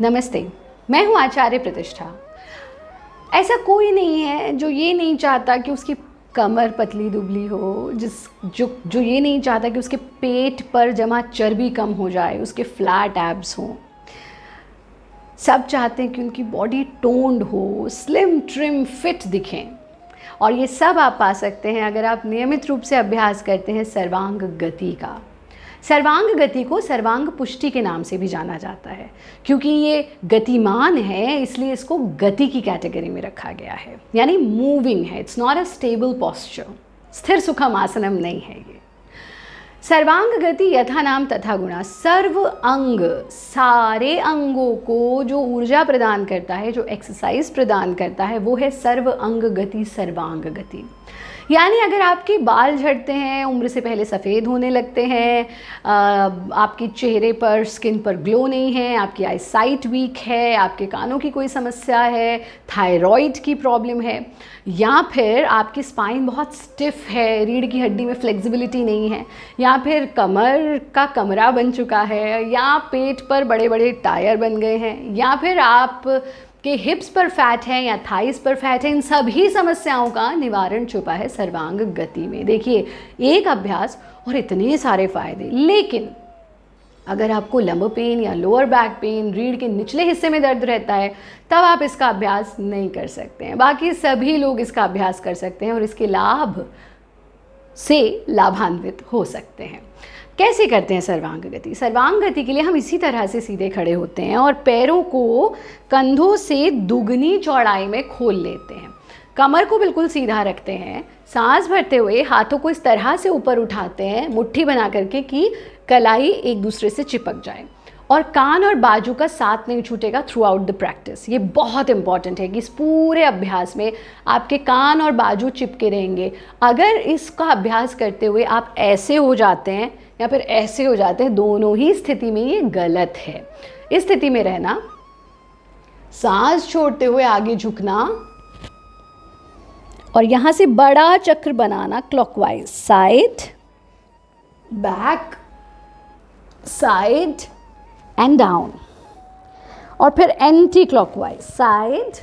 नमस्ते, मैं हूँ आचार्य प्रतिष्ठा। ऐसा कोई नहीं है जो ये नहीं चाहता कि उसकी कमर पतली दुबली हो, जो ये नहीं चाहता कि उसके पेट पर जमा चर्बी कम हो जाए, उसके फ्लैट एब्स हों। सब चाहते हैं कि उनकी बॉडी टोन्ड हो, स्लिम ट्रिम फिट दिखें। और ये सब आप पा सकते हैं अगर आप नियमित रूप से अभ्यास करते हैं सर्वांग गति का। सर्वांग गति को सर्वांग पुष्टि के नाम से भी जाना जाता है, क्योंकि ये गतिमान है इसलिए इसको गति की कैटेगरी में रखा गया है, यानी मूविंग है। It's not a stable posture, स्थिर सुखम आसनम नहीं है ये। सर्वांग गति यथा नाम तथा गुणा, सर्व अंग, सारे अंगों को जो ऊर्जा प्रदान करता है, जो एक्सरसाइज प्रदान करता है, वो है सर्व अंग गति, सर्वांग गति। यानी अगर आपके बाल झड़ते हैं, उम्र से पहले सफ़ेद होने लगते हैं, आपके चेहरे पर, स्किन पर ग्लो नहीं है, आपकी आई साइट वीक है, आपके कानों की कोई समस्या है, थायराइड की प्रॉब्लम है, या फिर आपकी स्पाइन बहुत स्टिफ है, रीढ़ की हड्डी में फ्लेक्सिबिलिटी नहीं है, या फिर कमर का कमरा बन चुका है, या पेट पर बड़े बड़े टायर बन गए हैं, या फिर आप कि हिप्स पर फैट है या थाइस पर फैट है, इन सभी समस्याओं का निवारण छुपा है सर्वांग गति में। देखिए, एक अभ्यास और इतने सारे फायदे। लेकिन अगर आपको लंबर पेन या लोअर बैक पेन, रीढ़ के निचले हिस्से में दर्द रहता है, तब आप इसका अभ्यास नहीं कर सकते हैं। बाकी सभी लोग इसका अभ्यास कर सकते हैं और इसके लाभ से लाभान्वित हो सकते हैं। कैसे करते हैं सर्वांग गति? सर्वांग गति के लिए हम इसी तरह से सीधे खड़े होते हैं और पैरों को कंधों से दुगनी चौड़ाई में खोल लेते हैं। कमर को बिल्कुल सीधा रखते हैं। सांस भरते हुए हाथों को इस तरह से ऊपर उठाते हैं, मुट्ठी बना करके, कि कलाई एक दूसरे से चिपक जाए और कान और बाजू का साथ नहीं छूटेगा थ्रू आउट द प्रैक्टिस। ये बहुत इंपॉर्टेंट है कि इस पूरे अभ्यास में आपके कान और बाजू चिपके रहेंगे। अगर इसका अभ्यास करते हुए आप ऐसे हो जाते हैं या फिर ऐसे हो जाते हैं, दोनों ही स्थिति में ये गलत है। इस स्थिति में रहना, सांस छोड़ते हुए आगे झुकना और यहाँ से बड़ा चक्र बनाना clockwise, side back, side and down, और फिर anticlockwise, side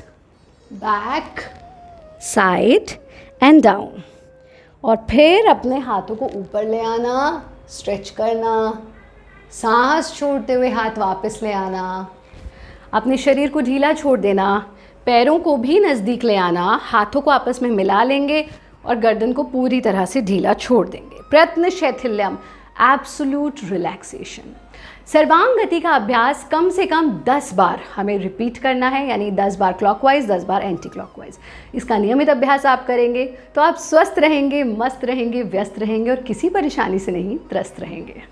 back, side and down, और फिर अपने हाथों को ऊपर ले आना, स्ट्रेच करना, सांस छोड़ते हुए हाथ वापस ले आना, अपने शरीर को ढीला छोड़ देना, पैरों को भी नज़दीक ले आना, हाथों को आपस में मिला लेंगे और गर्दन को पूरी तरह से ढीला छोड़ देंगे। प्रत्न शैथिल्यम, एब्सोल्यूट रिलैक्सेशन। सर्वांग गति का अभ्यास कम से कम 10 बार हमें रिपीट करना है, यानी 10 बार क्लॉकवाइज, 10 बार एंटी क्लॉकवाइज। इसका नियमित अभ्यास आप करेंगे तो आप स्वस्थ रहेंगे, मस्त रहेंगे, व्यस्त रहेंगे और किसी परेशानी से नहीं त्रस्त रहेंगे।